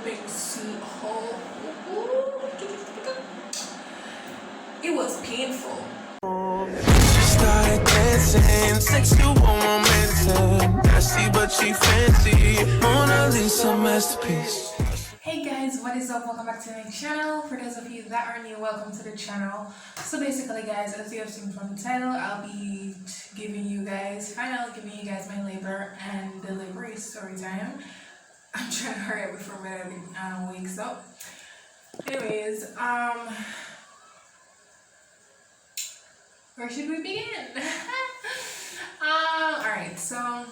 being slow. It was painful. Started dancing, sexual romancing. Nasty but she fancy. Mona Lisa masterpiece. Hey guys, what is up? Welcome back to my channel. For those of you that are new, welcome to the channel. So basically guys, as you have seen from the title, I'll be giving you guys my labor and delivery story time. I'm trying to hurry up before my wakes up. Anyways, where should we begin? Alright, so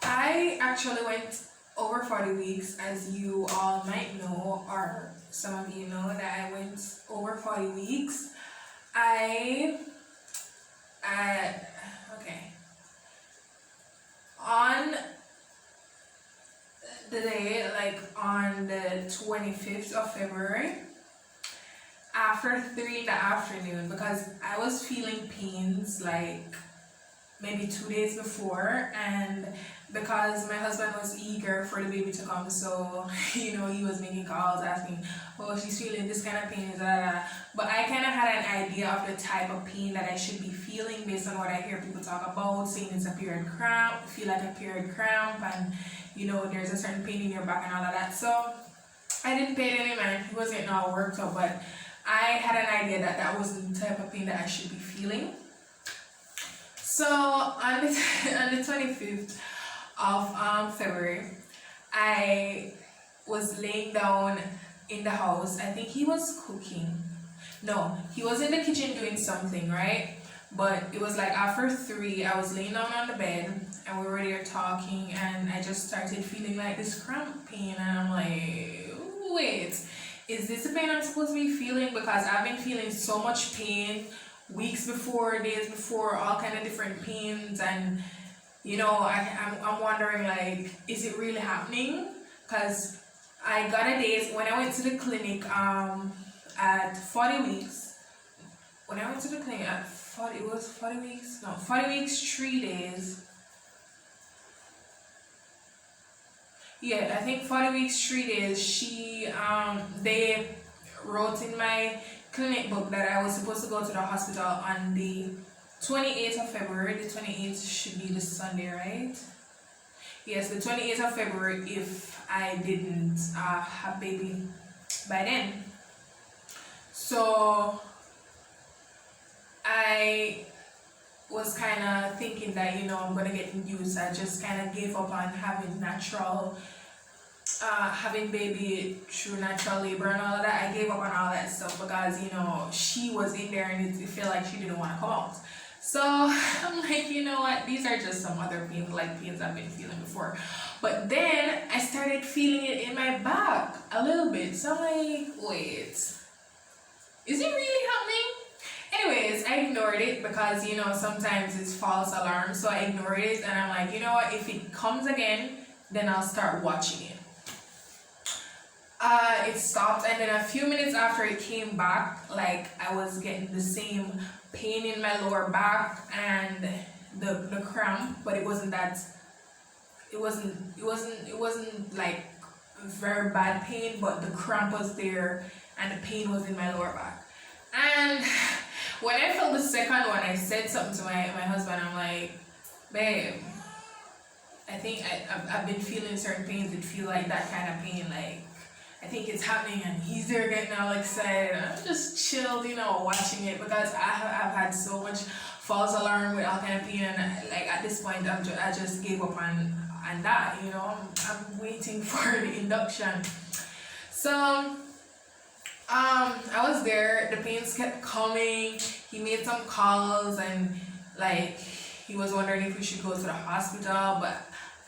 I actually went over 40 weeks, as you all might know, or some of you know that I went over 40 weeks. On the day, like on the 25th of February, after 3 in the afternoon, because I was feeling pains like maybe 2 days before, and because my husband was eager for the baby to come, so he was making calls asking, oh, she's feeling this kind of pain, but I kind of had an idea of the type of pain that I should be feeling based on what I hear people talk about, saying it's a period cramp, feel like a period cramp, and there's a certain pain in your back and all of that. So I didn't pay it any mind. He wasn't getting all worked up, but I had an idea that that wasn't the type of pain that I should be feeling. So on the 25th of February, I was laying down in the house. I think he was cooking. No, he was in the kitchen doing something, right? But it was like after 3, I was laying down on the bed and we were there talking, and I just started feeling like this cramp pain, and I'm like, wait, is this the pain I'm supposed to be feeling? Because I've been feeling so much pain weeks before, days before, all kind of different pains, and I'm wondering, like, is it really happening? Because I got a date when I went to the clinic at 40 weeks. When I went to the clinic at 40 weeks, 3 days. Yeah, I think 40 weeks, 3 days. They wrote in my clinic book that I was supposed to go to the hospital on the 28th of February. The 28th should be the Sunday, right? Yes, the 28th of February, if I didn't have baby by then. So I was kind of thinking that I'm gonna get induced. I just kind of gave up on having having baby through natural labor and all of that. I gave up on all that stuff because she was in there and it felt like she didn't want to come out. So I'm like, you know what, these are just some other pains, like pains I've been feeling before. But then I started feeling it in my back a little bit, so I'm like, wait, is it really happening? Anyways, I ignored it because sometimes it's false alarm, so I ignored it, and I'm like, you know what, if it comes again, then I'll start watching it. It stopped, and then a few minutes after it came back, like I was getting the same pain in my lower back and the cramp, but it wasn't like very bad pain, but the cramp was there and the pain was in my lower back. And when I felt the second one, I said something to my husband. I'm like, babe, I think I've been feeling certain pains that feel like that kind of pain, like I think it's happening. And he's there getting all excited. I'm just chilled, watching it, because I've had so much false alarm with all kind of pain, and like at this point I just gave up on that. I'm waiting for the induction. So I was there, the pains kept coming. He made some calls, and like he was wondering if we should go to the hospital, but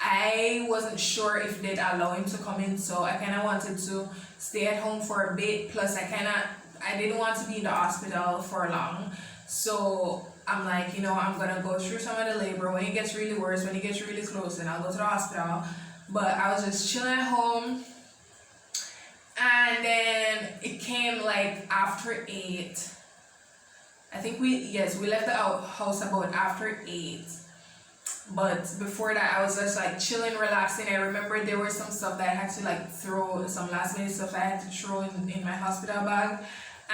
I wasn't sure if they'd allow him to come in, so I kind of wanted to stay at home for a bit. Plus I didn't want to be in the hospital for long, so I'm like, I'm gonna go through some of the labor. When it gets really worse, when it gets really close, then I'll go to the hospital. But I was just chilling at home, and then it came like after 8. I think we left the house about after 8. But before that, I was just like chilling, relaxing. I remember there were some stuff that I had to like throw, some last minute stuff that I had to throw in my hospital bag.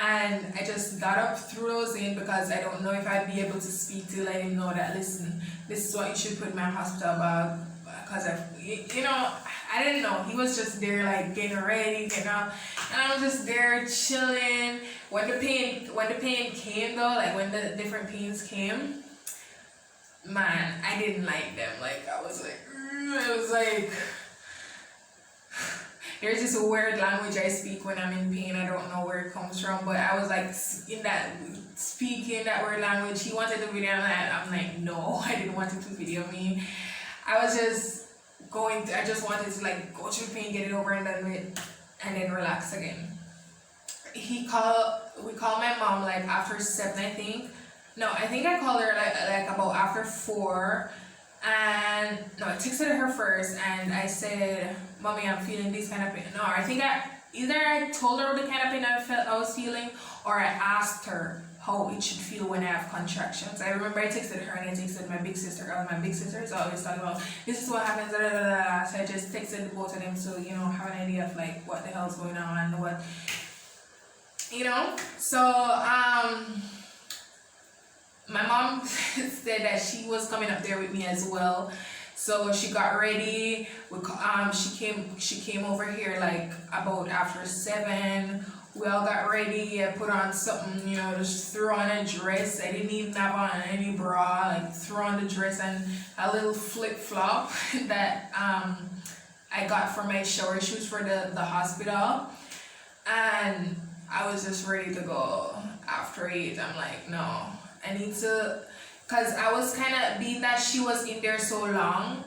And I just got up, threw those in because I don't know if I'd be able to speak to let him know that, listen, this is what you should put in my hospital bag. Because I didn't know. He was just there like getting ready, getting up. And I was just there chilling. When the pain came though, like when the different pains came, man, I didn't like them. Like I was like, it was like, there's this weird language I speak when I'm in pain. I don't know where it comes from, but I was like speaking that weird language. He wanted to video me, I'm like, no, I didn't want him to video me. I was just I just wanted to like go through pain, get it over and done with, and then relax again. We called my mom like after 7, I think. No, I think I called her like about after 4. And no, I texted her first and I said, Mommy, I'm feeling this kind of pain. No, I think I told her the kind of pain I was feeling, or I asked her how it should feel when I have contractions. I remember I texted her and I texted my big sister, because my big sister is always talking about, this is what happens, da, da, da, da. So I just texted both of them so, have an idea of like what the hell's going on and what, So, my mom said that she was coming up there with me as well. So she got ready. She came over here like about after 7. We all got ready. I put on something, just threw on a dress. I didn't even have on any bra. Like threw on the dress and a little flip flop that I got for my shower shoes for the hospital. And I was just ready to go after 8. I'm like, no. I need to, because I was kind of, being that she was in there so long,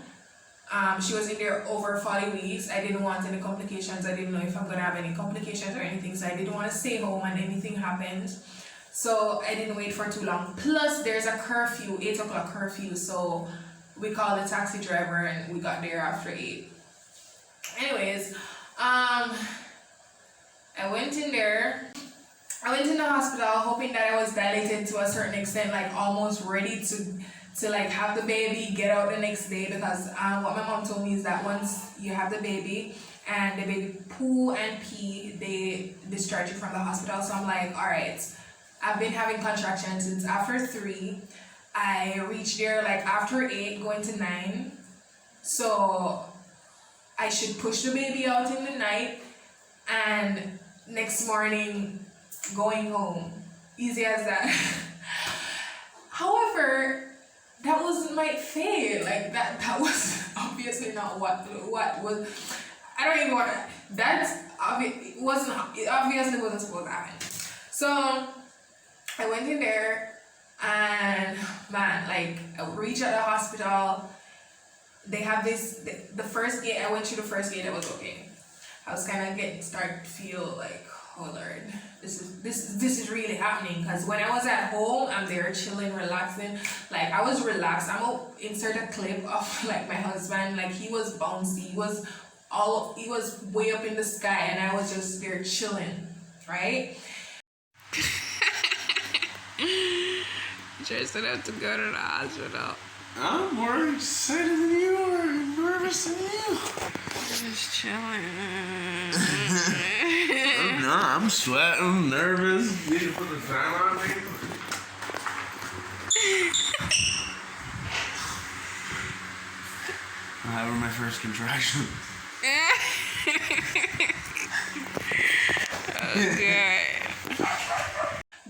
she was in there over 40 weeks, I didn't want any complications. I didn't know if I'm going to have any complications or anything, so I didn't want to stay home and anything happens. So I didn't wait for too long. Plus, there's a curfew, 8 o'clock curfew, so we called the taxi driver and we got there after 8. Anyways, I went in the hospital hoping that I was dilated to a certain extent, like almost ready to like have the baby, get out the next day, because what my mom told me is that once you have the baby and the baby poo and pee, they discharge you from the hospital. So I'm like, all right, I've been having contractions since after 3. I reached there like after 8 going to 9, so I should push the baby out in the night and next morning going home. Easy as that. However, that wasn't my fate. Like that was obviously not what was. I don't even want to. It obviously wasn't supposed to happen. So I went in there and man, like I reached at the hospital. They have the first gate. I went through the first gate. It was okay. I was kind of starting to feel like, oh Lord, this is really happening. Because when I was at home, I'm there chilling, relaxing. Like I was relaxed. I'm gonna insert a clip of like my husband. Like he was bouncy. He was way up in the sky, and I was just there chilling, right? Jason had to go to the hospital. I'm more excited than you are, nervous than you. Just chilling. No, I'm sweating, I'm nervous. Need to put the time on me. I'm having my first contraction. Okay.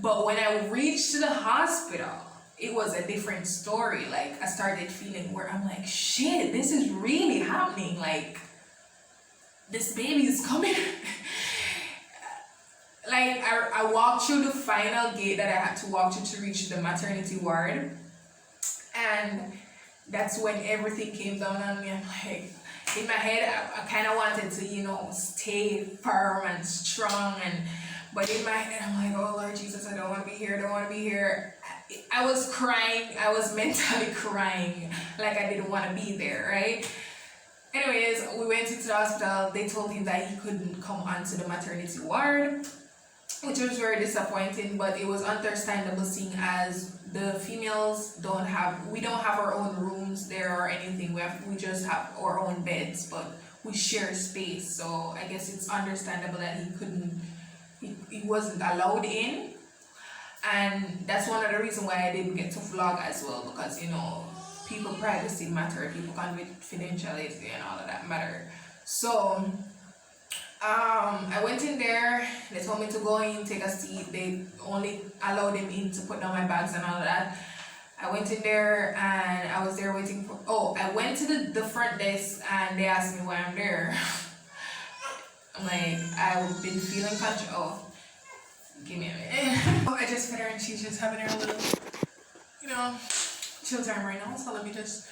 But when I reached the hospital, it was a different story. Like I started feeling where I'm like, shit, this is really happening. Like this baby is coming. Like I walked through the final gate that I had to walk through to reach the maternity ward, and that's when everything came down on me. I'm like, in my head, I kind of wanted to, stay firm and strong, but in my head, I'm like, oh Lord Jesus, I don't want to be here. I don't want to be here. I was crying. I was mentally crying, like I didn't want to be there, right? Anyways, we went into the hospital. They told him that he couldn't come onto the maternity ward. which was very disappointing, but it was understandable seeing as the females we don't have our own rooms there or anything. We just have our own beds, but we share space, so I guess it's understandable that he wasn't allowed in. And that's one of the reasons why I didn't get to vlog as well, because people privacy matter, people confidentiality and all of that matter. So I went in there, they told me to go in, take a seat. They only allowed him in to put down my bags and all of that. I went in there and I was there waiting for, I went to the front desk and they asked me why I'm there. I'm like, I've been feeling give me a minute. I just met her and she's just having her little, chill time right now, so let me just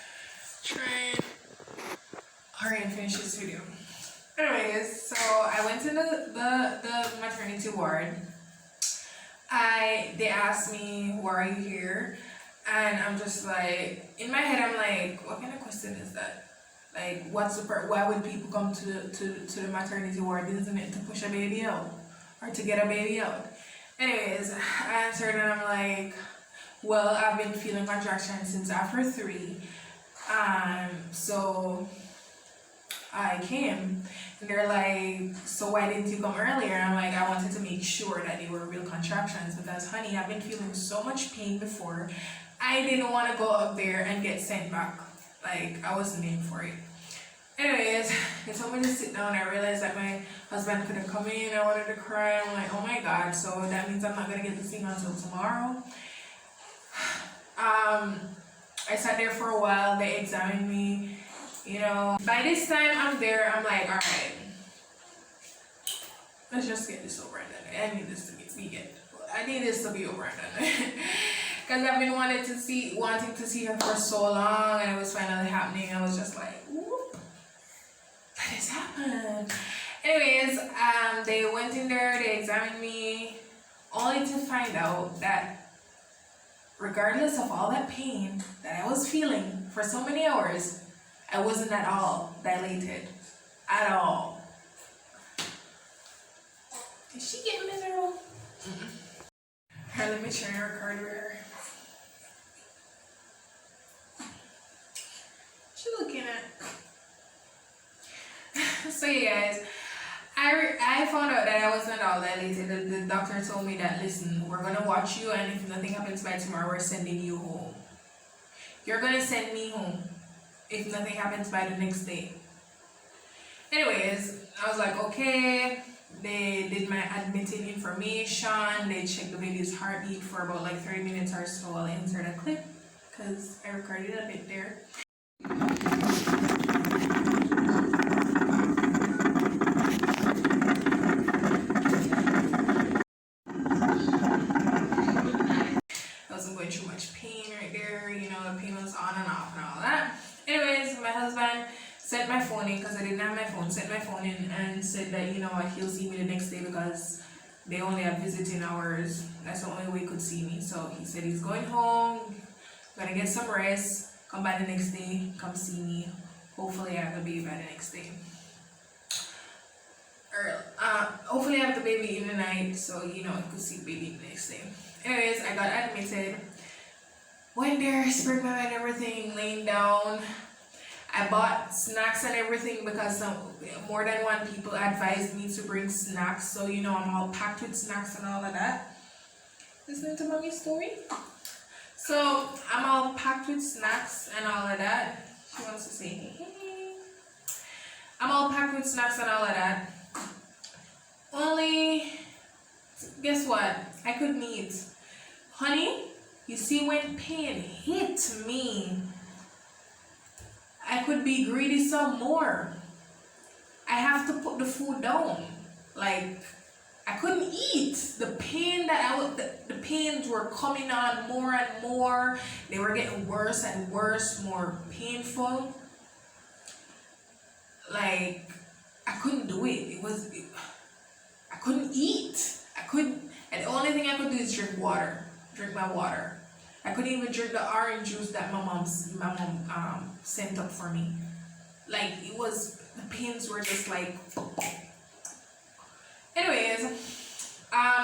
try and hurry and finish this video. Anyways, so I went to the maternity ward. They asked me, why are you here? And I'm just like, in my head, I'm like, what kind of question is that? Like, why would people come to the maternity ward? Isn't it to push a baby out or to get a baby out? Anyways, I answered and I'm like, well, I've been feeling contractions since after 3. So I came. And they're like, so why didn't you come earlier? And I'm like, I wanted to make sure that they were real contractions because, honey, I've been feeling so much pain before. I didn't want to go up there and get sent back. Like, I wasn't in for it. Anyways, they told me to sit down. I realized that my husband couldn't come in. I wanted to cry. I'm like, oh my God. So that means I'm not going to get to see him until tomorrow. I sat there for a while. They examined me. By this time I'm there, I'm like, all right, let's just get this over and done. I need this to be over and done. Because I've been wanting to see her for so long, and it was finally happening. I was just like, whoop, that has happened. Anyways, they went in there, they examined me, only to find out that regardless of all that pain that I was feeling for so many hours, I wasn't at all dilated. At all. Is she getting miserable? Here, let me try and record with her. She looking at. So yeah, guys, I found out that I wasn't all dilated. The doctor told me that, listen, we're gonna watch you, and if nothing happens by tomorrow, we're sending you home. You're gonna send me home if nothing happens by the next day. Anyways, I was like, okay. They did my admitting information. They checked the baby's heartbeat for about like 30 minutes or so. I'll insert a clip because I recorded a bit there. I wasn't going through much pain right there. The pain was on and off and all that. Anyways, my husband sent my phone in because I didn't have my phone. Sent my phone in and said that he'll see me the next day because they only have visiting hours. That's the only way he could see me. So he said he's going home, gonna get some rest, come by the next day, come see me. Hopefully I have the baby by the next day. Hopefully I have the baby in the night, so I could see the baby the next day. Anyways, I got admitted. Went there, spread my bed, everything, laying down. I bought snacks and everything because more than one people advised me to bring snacks. So, I'm all packed with snacks and all of that. Listening to mommy's story? So, I'm all packed with snacks and all of that. She wants to say, hey. I'm all packed with snacks and all of that. Only, guess what? I couldn't eat. Honey, you see when pain hit me, I could be greedy some more. I have to put the food down. Like, I couldn't eat. The pain the pains were coming on more and more. They were getting worse and worse, more painful. Like, I couldn't do it. I couldn't eat. And the only thing I could do is drink my water. I couldn't even drink the orange juice that my mom sent up for me. Like, the pains were just like. Anyways,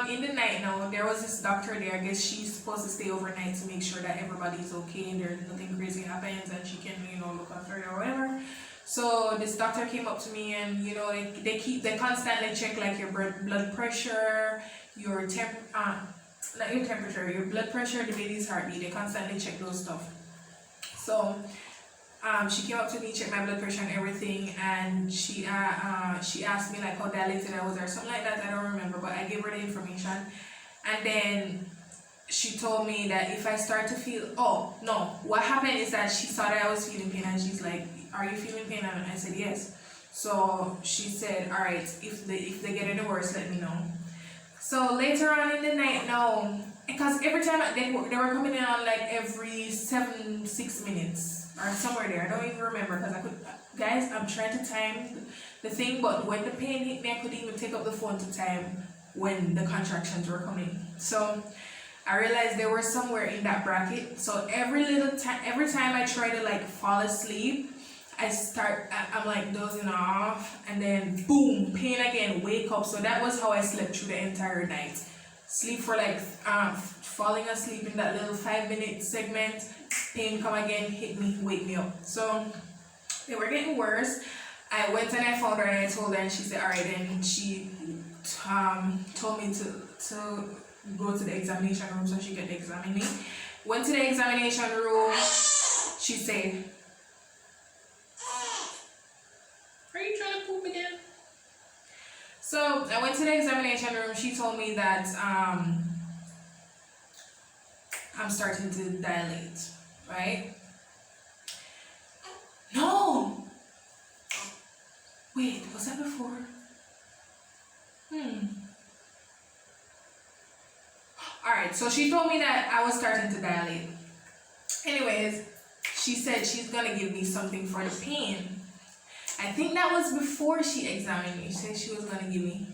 In the night now, there was this doctor there. I guess she's supposed to stay overnight to make sure that everybody's okay and there's nothing crazy happens and she can, look after it or whatever. So this doctor came up to me and they constantly check like your blood pressure, your not your temperature, your blood pressure, the baby's heartbeat. They constantly check those stuff. So she came up to me, checked my blood pressure and everything, and she asked me like how dilated I was or something like that. I don't remember, but I gave her the information, and then she told me that if I start to feel, oh no, what happened is that she saw that I was feeling pain, and she's like, "Are you feeling pain?" And I said yes. So she said, "All right, if they get any worse, let me know." So later on in the night, no, because every time they were coming in on like every 6 minutes or somewhere there. I don't even remember because guys, I'm trying to time the thing, but when the pain hit me, I couldn't even take up the phone to time when the contractions were coming. So I realized they were somewhere in that bracket. So every time I try to like fall asleep, I'm like dozing off, and then boom, pain again, wake up. So that was how I slept through the entire night. Sleep for like falling asleep in that little 5-minute segment, pain come again, hit me, wake me up. So they were getting worse. I went and I found her and I told her, and she said, all right. And she told me to go to the examination room so she could examine me. Went to the examination room. She said, "Are you trying to poop again?" So I went to the examination room. She told me that I'm starting to dilate, right? No! Wait, was that before? Alright, so she told me that I was starting to dilate. Anyways, she said she's gonna give me something for the pain. I think that was before she examined me. She said she was gonna give me.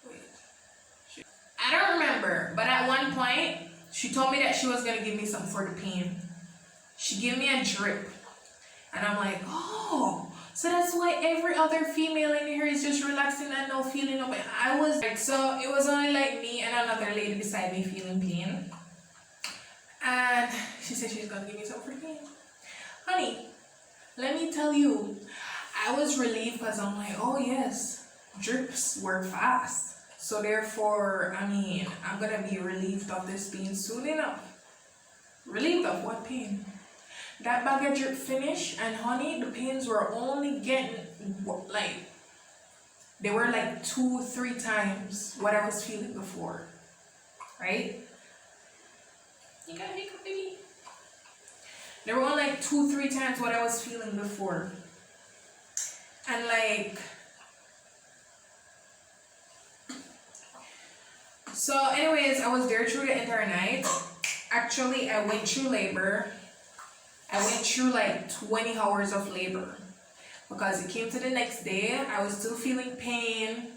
Wait. I don't remember, but at one point, she told me that she was gonna give me something for the pain. She gave me a drip. And I'm like, oh, so that's why every other female in here is just relaxing and no feeling no pain. I was like, so it was only like me and another lady beside me feeling pain. And she said she's gonna give me something for the pain. Honey, let me tell you, I was relieved because I'm like, oh yes, drips work fast. So therefore, I'm gonna be relieved of this pain soon enough. Relieved of what pain? That bag of drip finished, and honey, the pains were only getting like, they were like 2-3 times what I was feeling before, right? You got a hiccup, baby? They were only like 2-3 times what I was feeling before. And like, so anyways, I was there through the entire night. Actually, I went through labor. I went through like 20 hours of labor because it came to the next day. I was still feeling pain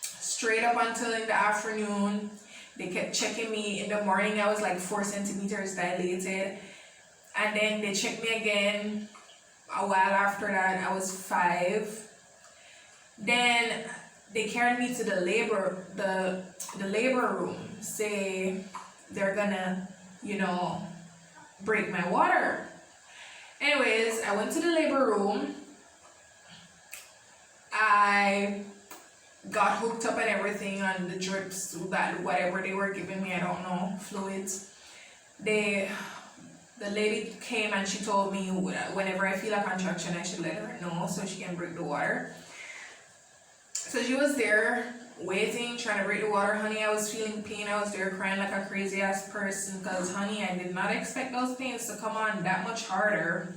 straight up until in the afternoon. They kept checking me. In the morning, I was like 4 centimeters dilated. And then they checked me again. A while after that, I was 5. Then they carried me to the labor room. Say they're gonna, break my water. Anyways, I went to the labor room. I got hooked up and everything on the drips, that whatever they were giving me, I don't know, fluids. The lady came and she told me whenever I feel a contraction, I should let her know so she can break the water. So she was there waiting, trying to break the water. Honey, I was feeling pain. I was there crying like a crazy ass person because, honey, I did not expect those pains to come on that much harder.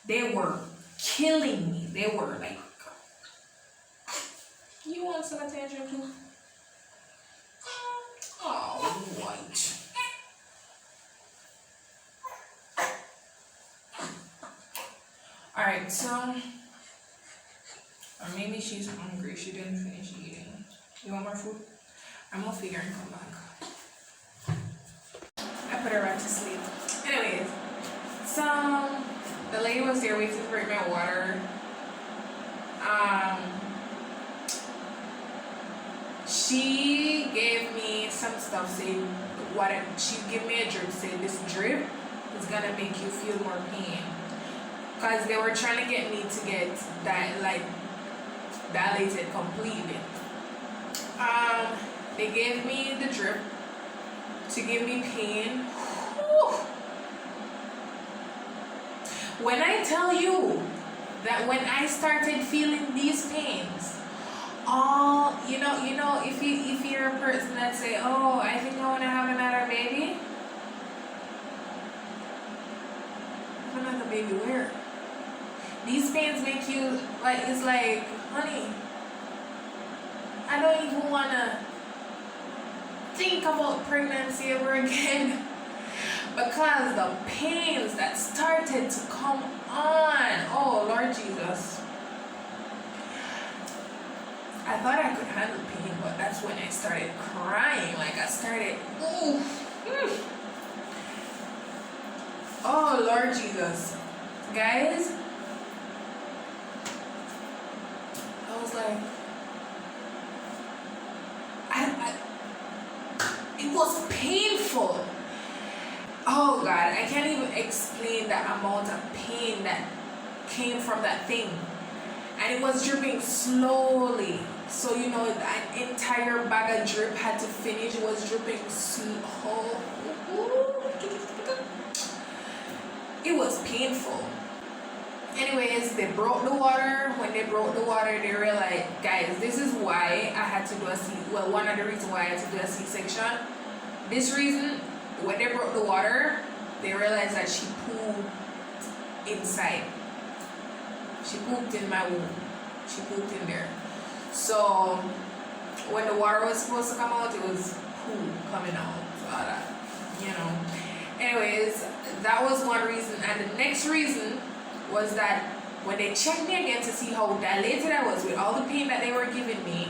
They were killing me. They were like, you want some attention too? Oh, what? Alright, so, or maybe she's hungry. She didn't finish eating. You want more food? I'm gonna figure and come back. I put her back to sleep. Anyways, so the lady was there waiting to bring my water. she gave me some stuff saying she gave me a drip saying this drip is gonna make you feel more pain, because they were trying to get me to get that like dilated completely. They gave me the drip to give me pain. Whew. When I tell you that when I started feeling these pains, you know, if you're a person that say, oh, I think I want to have another baby. Another baby where? These pains make you like, it's like, honey, I don't even want to think about pregnancy ever again. Because the pains that started to come on, oh Lord Jesus. I thought I could handle pain, but that's when I started crying. Like I started, oh Lord Jesus. Guys, I was like, it was painful. Oh God, I can't even explain the amount of pain that came from that thing. And it was dripping slowly. So, you know, an entire bag of drip had to finish. It was dripping slow. It was painful. Anyways, they broke the water. When they broke the water, they were like, guys, this is why I had to do one of the reasons why I had to do a C-section. This reason, when they broke the water, they realized that she pooped inside. She pooped in my womb. She pooped in there. So when the water was supposed to come out, it was poo coming out. All that, you know. Anyways, that was one reason. And the next reason was that when they checked me again to see how dilated I was with all the pain that they were giving me,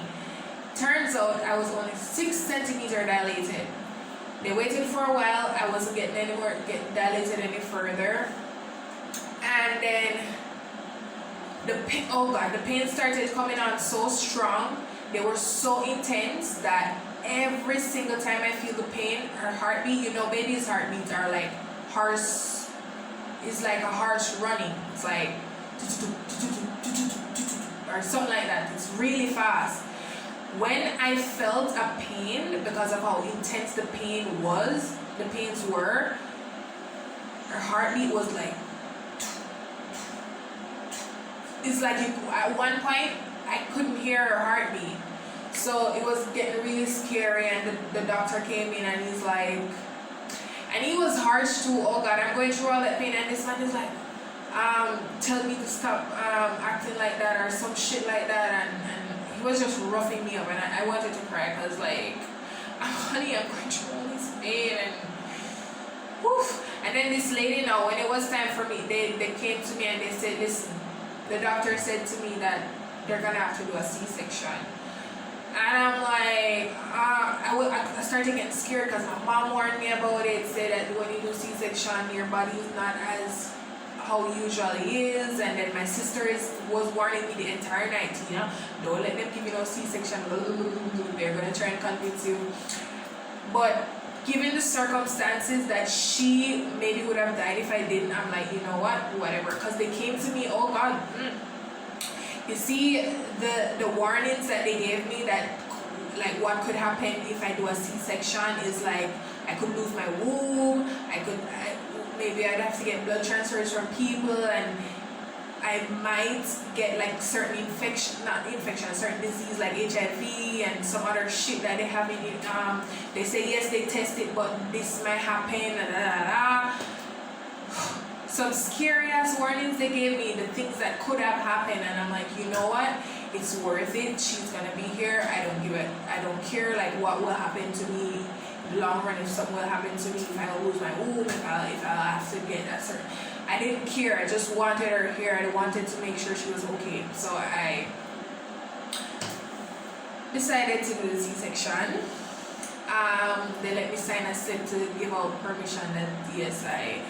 turns out I was only 6 centimeters dilated. They waited for a while. I wasn't getting dilated any further. And then the pain started coming on so strong. They were so intense that every single time I feel the pain, her heartbeat, you know, baby's heartbeats are like horse, it's like a horse running. It's like, or something like that. It's really fast. When I felt a pain, because of how intense the pains were, her heartbeat was like, it's like at one point I couldn't hear her heartbeat. So it was getting really scary, and the doctor came in and he's like, and he was harsh too. Oh God, I'm going through all that pain, and this man is like, telling me to stop acting like that or some shit like that, and he was just roughing me up, and I wanted to cry because like, honey, I'm going through all this pain, and woof. And then this lady, now when it was time for me, they came to me and they said, listen, the doctor said to me that they're gonna have to do a C-section. And I'm like, I started getting scared because my mom warned me about it, said that when you do C-section, your body is not as how it usually is. And then my sister was warning me the entire night, you know, don't let them give you no C-section, they're gonna try and convince you. But given the circumstances that she maybe would have died if I didn't, I'm like, you know what, whatever. Because they came to me, oh God, you see the warnings that they gave me, that like what could happen if I do a C-section is like I could lose my womb, maybe I'd have to get blood transfers from people, and I might get like certain certain disease like HIV and some other shit that they have in it. They say yes, they test it, but this might happen. Some scary ass warnings they gave me, the things that could have happened, and I'm like, you know what? It's worth it. She's gonna be here. I don't care like what will happen to me in the long run, if something will happen to me, if I lose my womb, if I have to get that certain. I didn't care. I just wanted her here. I wanted to make sure she was okay. So I decided to do the C-section. They let me sign a slip to give out permission that yes, I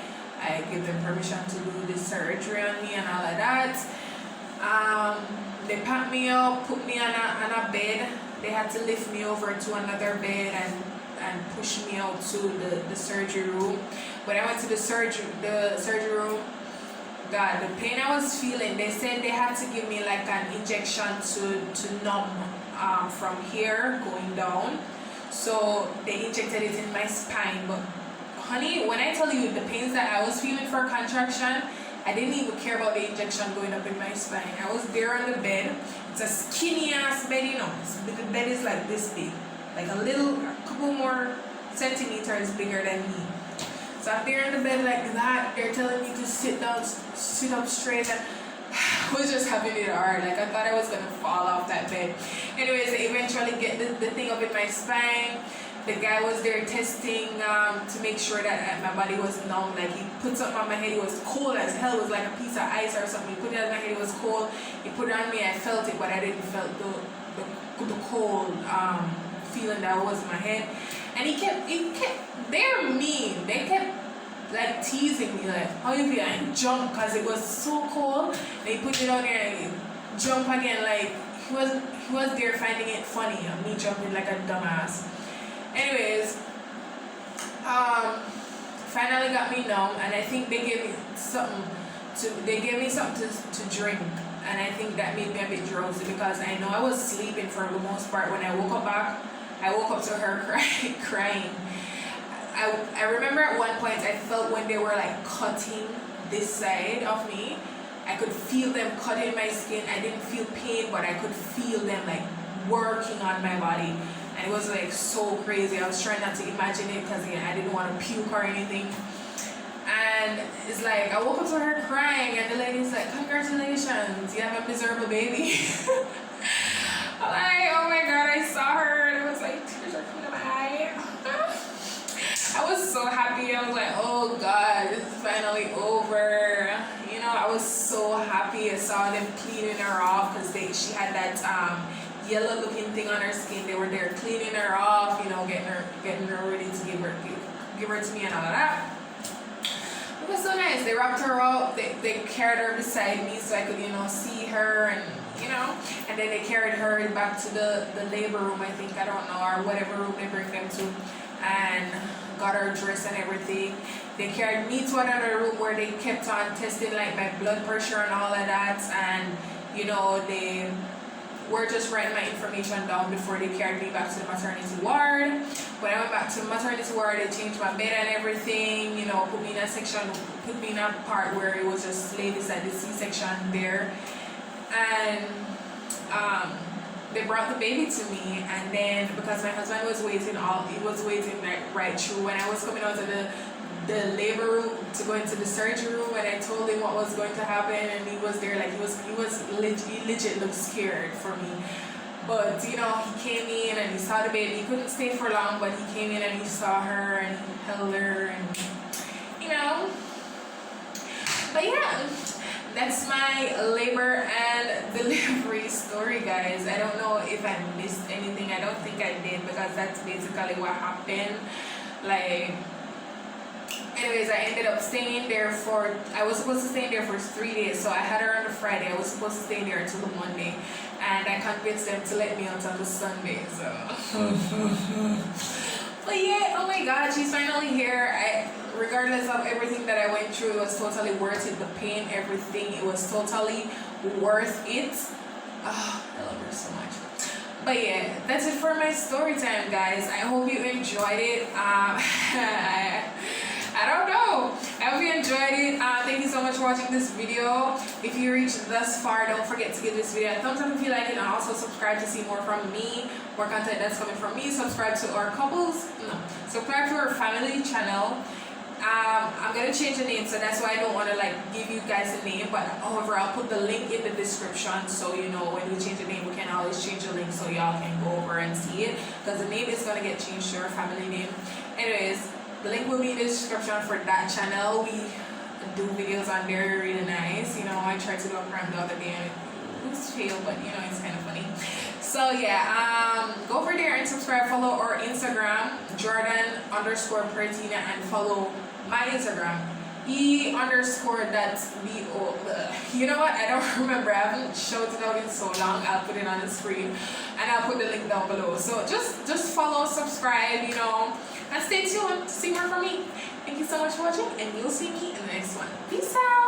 give them permission to do the surgery on me and all of that. They packed me up, put me on a bed. they had to lift me over to another bed and push me out to the surgery room. When I went to the surgery room, God, the pain I was feeling, they said they had to give me like an injection to numb from here going down. So they injected it in my spine. But honey, when I tell you the pains that I was feeling for contraction, I didn't even care about the injection going up in my spine. I was there on the bed. It's a skinny ass bed, you know. The bed is like this big, like a couple more centimeters bigger than me. So I'm there in the bed like that. They're telling me to sit down, sit up straight. And I was just having it hard. Like I thought I was gonna fall off that bed. Anyways, they eventually get the thing up in my spine. The guy was there testing to make sure that my body was numb. Like he put something on my head. It was cold as hell. It was like a piece of ice or something. He put it on my head. It was cold. He put it on me. I felt it, but I didn't feel the cold feeling that was in my head. And he kept. They're mean. They kept like teasing me, like how you feel, and jump because it was so cold. And he put it on there and he jump again. Like he was there finding it funny and me jumping like a dumbass. Anyways, finally got me numb, and I think they gave me something to drink, and I think that made me a bit drowsy because I know I was sleeping for the most part. When I woke up to her crying. I remember at one point I felt when they were like cutting this side of me, I could feel them cutting my skin. I didn't feel pain, but I could feel them like working on my body. And it was like so crazy. I was trying not to imagine it because I didn't want to puke or anything. And it's like I woke up to her crying, and the lady's like, "Congratulations, you have a miserable baby." I'm like, oh my god, I saw her and it was like tears are coming to my eye. I was so happy. I was like, oh god, this is finally over. You know, I was so happy. I saw them cleaning her off because she had that yellow looking thing on her skin. They were there cleaning her off, you know, getting her ready to give her to me and all of that. It was so nice. They wrapped her up, they carried her beside me so I could, you know, see her, and you know, and then they carried her back to the labor room, I think, I don't know, or whatever room they bring them to, and got her dressed and everything. They carried me to another room where they kept on testing like my blood pressure and all of that, and you know, they were just writing my information down before they carried me back to the maternity ward. When I went back to the maternity ward, they changed my bed and everything, you know, put me in a part where it was just ladies at the C-section there. And they brought the baby to me, and then because my husband was waiting like right through when I was coming out of the labor room to go into the surgery room, and I told him what was going to happen, and he was there like he legit looked scared for me. But you know, he came in and he saw the baby. He couldn't stay for long, but he came in and he saw her and he held her, and you know. But yeah, that's my labor and delivery story, guys. I don't know if I missed anything. I don't think I did, because that's basically what happened. Like, anyways, I ended up staying there I was supposed to stay there for 3 days. So I had her on the Friday. I was supposed to stay there until the Monday, and I convinced them to let me out on the Sunday. So but yeah, oh my god, she's finally here. Regardless of everything that I went through, it was totally worth it. The pain, everything, it was totally worth it. Oh, I love her so much. But yeah, that's it for my story time, guys. I hope you enjoyed it. I don't know. I hope you enjoyed it. Thank you so much for watching this video. If you reached thus far, don't forget to give this video a thumbs up if you like it, and also subscribe to see more from me, more content that's coming from me. Subscribe to our subscribe to our family channel. I'm gonna change the name, so that's why I don't want to like give you guys a name, but however, I'll put the link in the description, so you know when we change the name, we can always change the link so y'all can go over and see it, because the name is gonna get changed to our family name. Anyways, the link will be in the description for that channel. We do videos on there, really nice. You know, I tried to do a prank the other day and it was failed, but you know, it's kind of funny. So yeah, go over there and subscribe, follow our Instagram, Jordan_Pertina, and follow my Instagram, E_that's BO. You know what? I don't remember. I haven't shouted out in so long. I'll put it on the screen and I'll put the link down below. So just follow, subscribe, you know, and stay tuned to see more from me. Thank you so much for watching, and you'll see me in the next one. Peace out.